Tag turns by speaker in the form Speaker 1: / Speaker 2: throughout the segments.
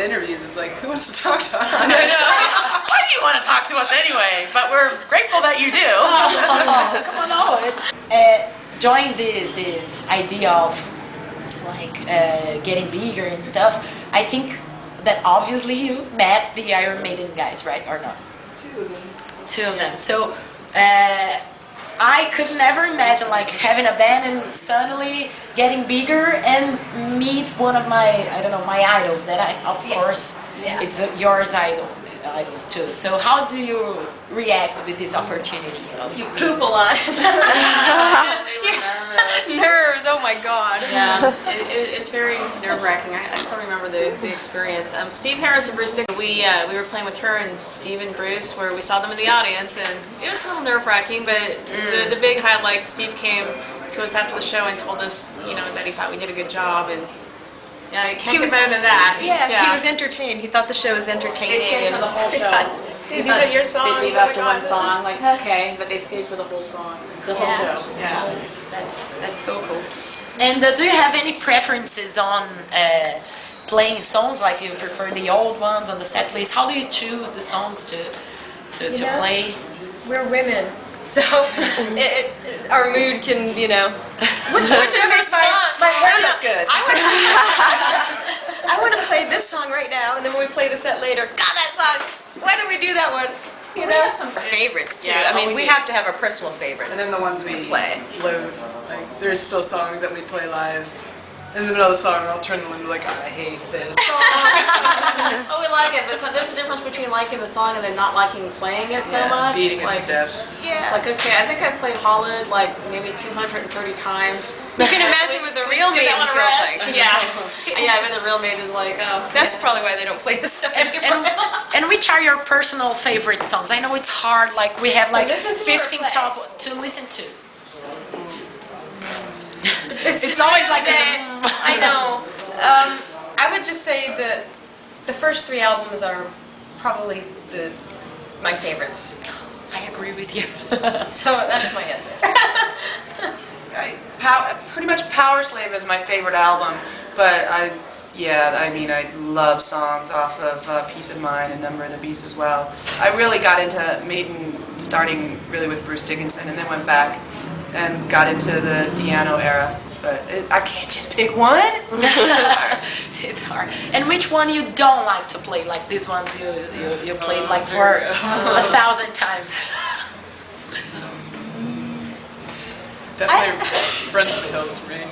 Speaker 1: interviews, it's like, who wants to talk to us?
Speaker 2: I know. Why do you want to talk to us anyway? But we're grateful that you do.
Speaker 3: Come on, no, it's join this idea of like getting bigger and stuff. I think that obviously you met the Iron Maiden guys, right, or not? Two of them. So I could never imagine like having a band and suddenly getting bigger and meet one of my, I don't know, my idols that I, of course, it's yours idols too. So how do you react with this opportunity?
Speaker 4: You poop a lot. Nerves, oh my god.
Speaker 5: Yeah, it's very nerve-wracking. I still remember the experience. Steve Harris and Bruce Dickinson, we were playing with her and Steve and Bruce, where we saw them in the audience, and it was a little nerve-wracking, but the big highlight, Steve came to us after the show and told us, you know, that he thought we did a good job, and yeah, you can't get better than that.
Speaker 4: Yeah, he was entertained. He thought the show was entertaining.
Speaker 5: They stayed for the whole show.
Speaker 4: Dude, these are your songs.
Speaker 5: They leave after one song, like, okay, but they stayed for the whole song. The whole show. Yeah.
Speaker 3: That's so cool. And do you have any preferences on playing songs? Like you prefer the old ones on the set list? How do you choose the songs to play?
Speaker 4: We're women, so our mood can, you know. Whichever song.
Speaker 1: My hair look good.
Speaker 4: I want to play this song right now, and then when we play the set later, God, that song. Why don't we do that one? You know,
Speaker 5: some
Speaker 4: favorites too.
Speaker 5: Yeah,
Speaker 4: I mean, we have to have our personal favorites.
Speaker 1: And then the ones we
Speaker 4: play.
Speaker 1: loathe. Like, there's still songs that we play live. In the middle of the song, I'll turn them and be like, I hate this.
Speaker 5: Oh, we like it, but there's a difference between liking the song and then not liking playing it so much.
Speaker 1: Beating it
Speaker 5: like,
Speaker 1: to death.
Speaker 4: Yeah.
Speaker 5: It's like, okay, I think I've played Holland like maybe 230 times.
Speaker 4: You can imagine what the real Maiden feels like.
Speaker 5: Yeah. Yeah, I bet the real Maiden is like, oh.
Speaker 4: That's probably why they don't play this stuff anymore.
Speaker 3: And which are your personal favorite songs? I know it's hard, like we have like
Speaker 4: listen to
Speaker 3: 15
Speaker 4: or play?
Speaker 3: top to listen to.
Speaker 4: It's
Speaker 3: always like this.
Speaker 4: I know. I would just say that the first three albums are probably my favorites.
Speaker 3: I agree with you.
Speaker 4: So that's my answer.
Speaker 1: Pretty much Power Slave is my favorite album, but I love songs off of Peace of Mind and Number of the Beast as well. I really got into Maiden starting really with Bruce Dickinson and then went back and got into the Diano era. But I can't just pick one.
Speaker 3: It's hard. And which one you don't like to play? Like these ones you played like for 1,000 times.
Speaker 1: Definitely Run to the Hills for me.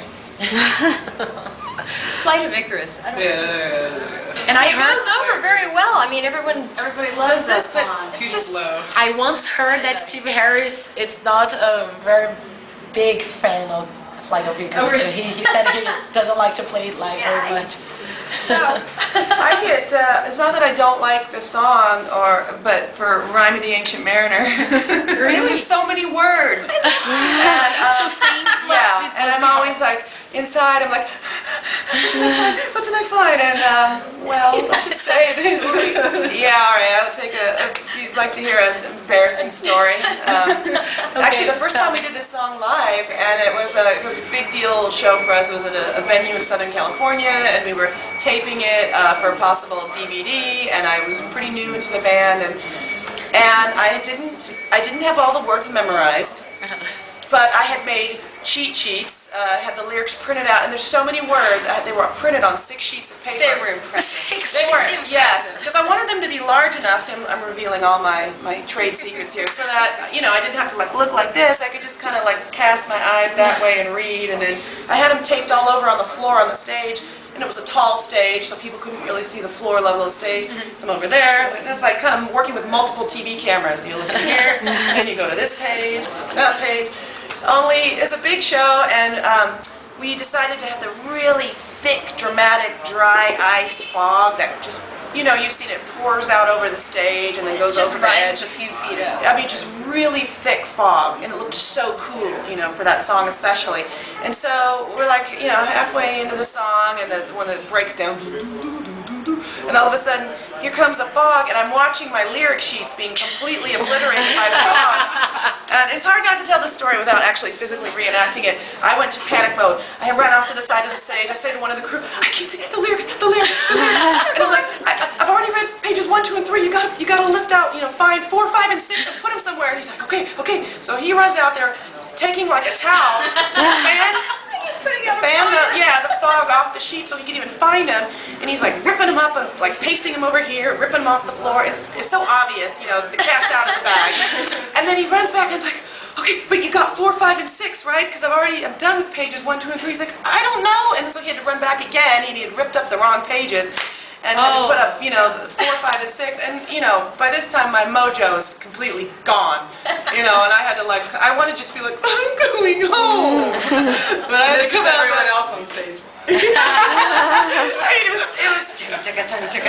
Speaker 4: Flight of Icarus. I don't know.
Speaker 1: Yeah.
Speaker 3: And
Speaker 4: It goes over very well. I mean, everybody
Speaker 5: loves
Speaker 4: does this,
Speaker 5: that
Speaker 4: but
Speaker 5: song.
Speaker 4: it's
Speaker 1: Too
Speaker 4: just
Speaker 1: slow.
Speaker 3: I once heard that Steve Harris is not a very big fan of Flight of Icarus.
Speaker 4: Oh, really?
Speaker 3: So he said he doesn't like to play it live very much.
Speaker 1: I get it's not that I don't like the song, but for Rhyme of the Ancient Mariner, there's so many words. Yeah, and I'm always like inside. I'm like, what's the next line? And well, let's just say that. Yeah, all right. I'll take if you'd like to hear an embarrassing story. Actually, the first time we did this song live, and it was a big deal show for us. It was at a venue in Southern California, and we were taping it for a possible DVD. And I was pretty new into the band, and I didn't have all the words memorized, but I had made cheat sheets, had the lyrics printed out, and there's so many words. They were printed on 6 sheets of paper.
Speaker 4: they were impressive.
Speaker 1: They were, yes, because I wanted them to be large enough, so I'm revealing all my trade secrets here, so that, you know, I didn't have to like look like this. I could just kind of like cast my eyes that way and read, and then I had them taped all over on the floor on the stage, and it was a tall stage, so people couldn't really see the floor level of the stage. Some over there, and it's like kind of working with multiple TV cameras. You look in here, and you go to this page, that page. Only it's a big show, and we decided to have the really thick, dramatic, dry ice fog that just, you know, you've seen it pours out over the stage and then goes over the edge.
Speaker 4: Just rises a few feet up.
Speaker 1: I mean, just really thick fog, and it looked so cool, you know, for that song especially. And so we're like, you know, halfway into the song, and when it breaks down, and all of a sudden here comes the fog, and I'm watching my lyric sheets being completely obliterated by the fog. And it's hard not to tell the story without actually physically reenacting it. I went to panic mode. I ran off to the side of the stage. I say to one of the crew, I can't see the lyrics. And I'm like, I've already read pages 1, 2, and 3. You gotta lift out, find 4, 5, and 6 and put them somewhere. And he's like, okay. So he runs out there, taking like a towel to fan the fog off the sheet so he could even find them. And he's like ripping them up and like pasting them over here, ripping them off the floor. It's so obvious, the cat's out of the bag. And then he runs back and I'm like, okay, but you got 4, 5, and 6, right? Because I'm done with pages 1, 2, and 3. He's like, I don't know. And so he had to run back again. He had ripped up the wrong pages. And had to put up, the 4, 5, and 6, and by this time my mojo's completely gone, and I had to I wanted to just be like, I'm going home, but I had to come out.
Speaker 2: Everyone else on stage.
Speaker 1: I mean, it was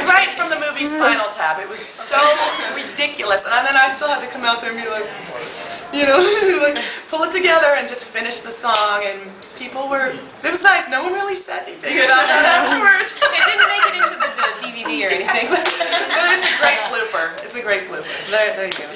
Speaker 1: right from the movie Spinal Tap. It was so ridiculous, and then I still had to come out there and be like, pull it together and just finish the song, and people it was nice. No one really said anything afterwards.
Speaker 4: It didn't make it into the DVD or anything.
Speaker 1: But it's a great blooper. It's a great blooper. So there you go.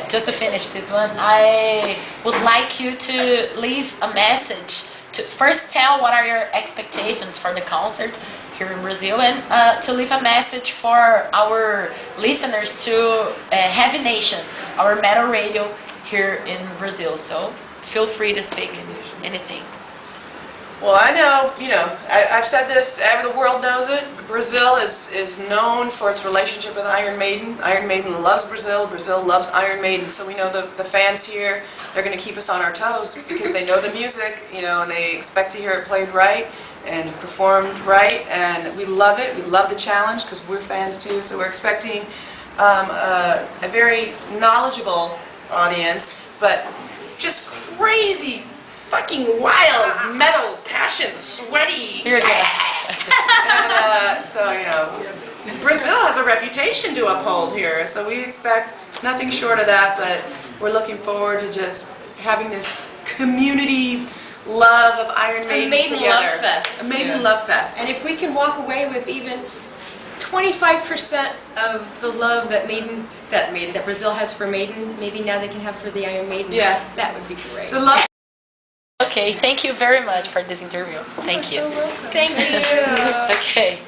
Speaker 3: Just to finish this one, I would like you to leave a message. To first tell what are your expectations for the concert here in Brazil, and to leave a message for our listeners to Heavy Nation, our metal radio here in Brazil. So feel free to speak anything.
Speaker 1: Well, I know, I've said this, the world knows it. Brazil is known for its relationship with Iron Maiden. Iron Maiden loves Brazil. Brazil loves Iron Maiden. So we know the fans here, they're going to keep us on our toes because they know the music, and they expect to hear it played right and performed right. And we love it. We love the challenge because we're fans too. So we're expecting a very knowledgeable audience, but just crazy, fucking wild, metal, passion, sweaty.
Speaker 3: Here you go.
Speaker 1: And Brazil has a reputation to uphold here, so we expect nothing short of that, but we're looking forward to just having this community love of Iron Maiden together.
Speaker 4: Love fest.
Speaker 1: A Maiden love fest.
Speaker 4: And if we can walk away with even 25% of the love that Brazil has for Maiden, maybe now they can have for the Iron Maidens.
Speaker 1: Yeah.
Speaker 4: That would be great.
Speaker 1: It's a love.
Speaker 3: Okay, thank you very much for this interview. Thank you.
Speaker 4: Thank you.
Speaker 3: Okay.